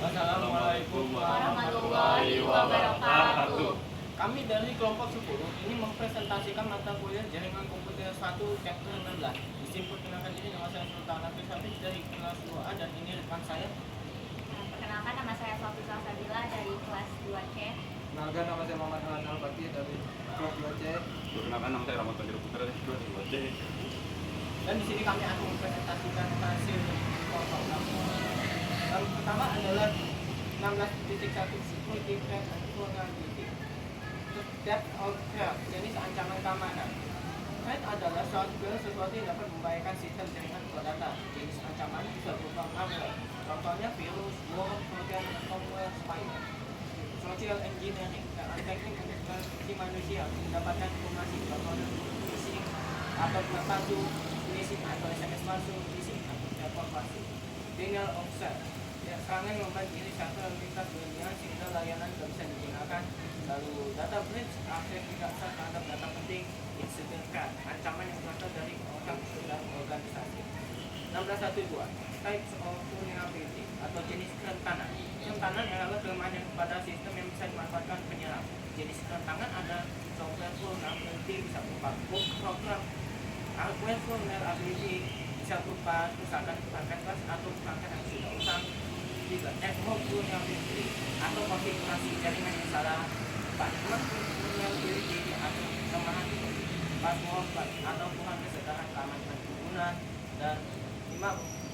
Assalamualaikum warahmatullahi wabarakatuh. Kami dari kelompok 10 ini mempresentasikan mata kuliah jaringan komputer 1 chapter 16. Izin perkenalkan diri, nama saya Sultan Hafiz dari kelas 2A dan ini rekan saya. Perkenalkan, nama saya Sofika Sabila dari kelas 2C. Perkenalkan, nama saya Muhammad Halan Al-Bati dari kelas 2C. Perkenalkan, nama saya Rahmat Fajr Putra dari kelas 2C. Dan di sini kami akan mempresentasikan hasil kelompok kami. Yang pertama adalah 16.1 multiplexed and vulnerability. Depth of threat, jenis ancaman keamanan. Threat adalah sesuatu yang dapat membahayakan sistem jaringan atau data. Jenis ancaman bisa berupa malware. Contohnya virus, worm, trojan, malware, spyware. Social engineering, teknik untuk menginfeksi manusia mendapatkan informasi, contohnya phishing, upload palsu, phishing atau SMS palsu, phishing atau telepon palsu. Denial of service, serangan membuat diri server lintas berlebihan sehingga layanan tidak bisa digunakan. Lalu data breach, akses tidak sah terhadap data penting. Incident threat, ancaman yang berasal dari orang dan organisasi. 16.1.2 Types of vulnerability atau jenis kerentanan. Kerentanan adalah kelemahan yang pada sistem yang bisa dimanfaatkan penyerang. Jenis kerentanan ada software vulnerability bisa berupa bug program, hardware vulnerability bisa berupa kerusakan perangkat keras atau perangkat yang sudah usang. Juga network vulnerability atau konfigurasi jaringan yang salah. 4. Vulnerability atau kelemahan password atau kurang kesadaran keamanan pengguna. Dan 5.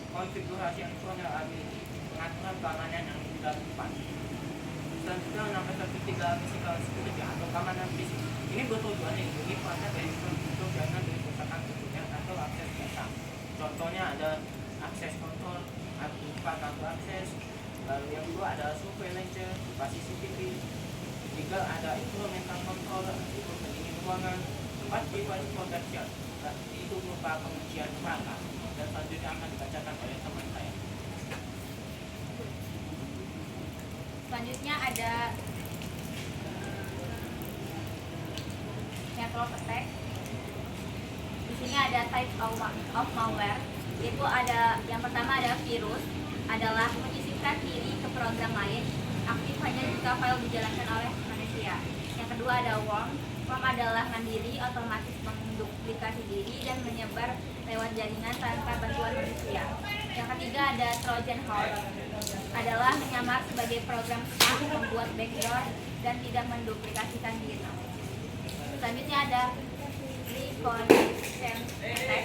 Konfigurasi yang vulnerability, pengaturan keamanan yang tidak tepat. Selanjutnya 16.1.3 physical security atau keamanan fisik. Ini bertujuan melindungi perangkat dari untuk jaringan dari kerusakan komputer atau akses data. Contohnya ada akses kontrol berupa kartu akses. Lalu yang kedua ada surveillance berupa CCTV. 3 ada environmental control untuk pendingin ruangan. 4 device protection itu berupa penguncian perangkat. Dan selanjutnya akan dibacakan oleh teman saya. Selanjutnya ada network attack. Di sini ada type of malware. Itu ada yang pertama ada virus, adalah menyisipkan diri ke program lain, aktif hanya jika file dijalankan oleh manusia. Yang kedua ada worm. Worm adalah mandiri, otomatis menduplikasi diri dan menyebar lewat jaringan tanpa bantuan manusia. Yang ketiga ada Trojan horse, adalah menyamar sebagai program staff, membuat backdoor dan tidak menduplikasikan diri. Selanjutnya ada reconnaissance attack,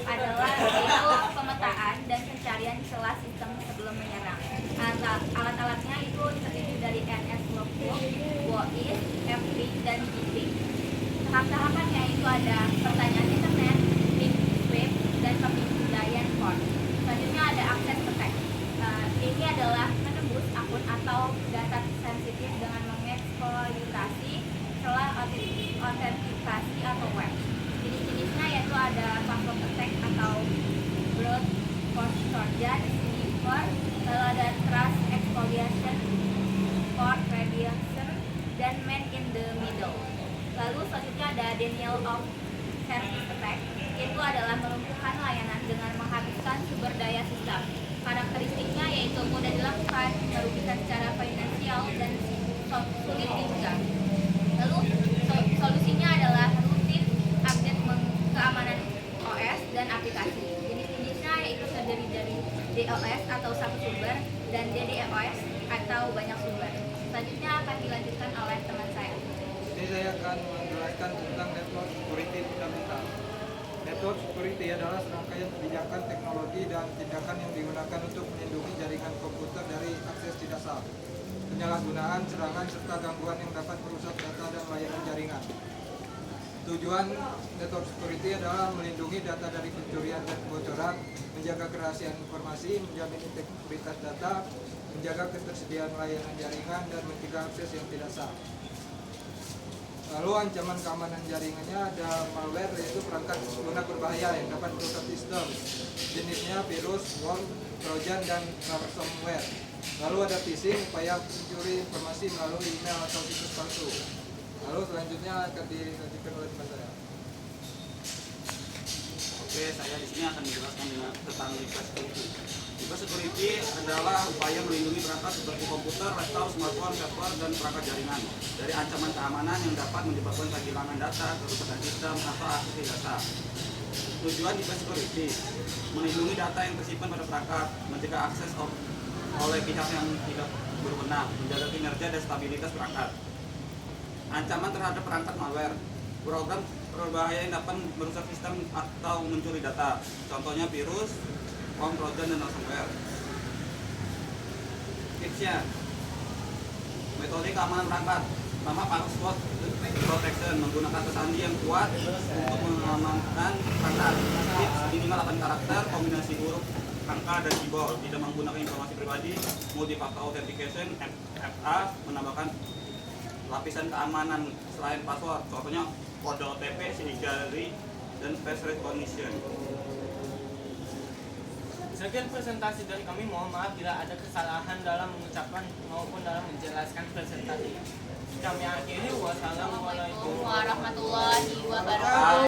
adalah yaitu pemetaan dan pencarian celah sistem sebelum menyerang. Alat-alatnya itu terdiri dari NS Logbook, WOIS, FP, dan GP. Tahap-tahapannya itu ada pertanyaan internet, link web, dan pemindaian port. Selanjutnya ada akses attack. Ini adalah menembus akun atau data sensitif dengan mengeksploitasi celah autentikasi atau web. Jenis-jenisnya yaitu ada password attack atau brute force trojan, sniper, lalu ada trust exfoliation, port redirection, dan man in the middle. Lalu selanjutnya ada denial of service attack, itu adalah melumpuhkan layanan dengan menghabiskan sumber daya sistem. Karakteristiknya yaitu mudah dilakukan, merugikan secara finansial, dan sulit diduga. Lalu solusinya adalah rutin update keamanan OS dan aplikasi. Jenis-jenisnya yaitu terdiri dari DOS atau satu sumber dan DDoS atau banyak sumber. Selanjutnya akan dilanjutkan oleh teman saya. Ini saya akan menjelaskan tentang network security fundamental. Network security adalah serangkaian kebijakan teknologi dan tindakan yang digunakan untuk melindungi jaringan komputer dari akses tidak sah, penyalahgunaan, serangan, serta gangguan yang dapat merusak data dan layanan jaringan. Tujuan network security adalah melindungi data dari pencurian dan kebocoran, menjaga kerahasiaan informasi, menjamin integritas data, menjaga ketersediaan layanan jaringan, dan mencegah akses yang tidak sah. Lalu ancaman keamanan jaringannya ada malware, yaitu perangkat lunak berbahaya yang dapat merusak sistem. Jenisnya virus, worm, trojan, dan ransomware. Lalu ada phishing, upaya mencuri informasi melalui email atau situs palsu. Lalu selanjutnya akan dilanjutkan oleh teman saya. Oke, saya di sini akan menjelaskan tentang request security. Cybersecurity adalah upaya melindungi perangkat seperti komputer, laptop, smartphone, server, dan perangkat jaringan dari ancaman keamanan yang dapat menyebabkan kehilangan data, kerusakan sistem, atau akses data. Tujuan cybersecurity melindungi data yang tersimpan pada perangkat, mencegah akses oleh pihak yang tidak berwenang, menjaga kinerja dan stabilitas perangkat. Ancaman terhadap perangkat malware, program berbahaya yang dapat merusak sistem atau mencuri data, contohnya virus, worm, trojan, dan ransomware. Tipsnya, metode keamanan perangkat. Pertama, password protection, menggunakan sandi yang kuat untuk mengamankan perangkat. Tips, minimal 8 karakter, kombinasi huruf, angka, dan keyboard. Tidak menggunakan informasi pribadi. Multi-factor authentication, MFA, menambahkan lapisan keamanan selain password, contohnya kode OTP, sidik jari, dan face recognition. Sekian presentasi dari kami. Mohon maaf bila ada kesalahan dalam mengucapkan maupun dalam menjelaskan presentasi. Kami akhiri. Wassalamualaikum Warahmatullahi wabarakatuh.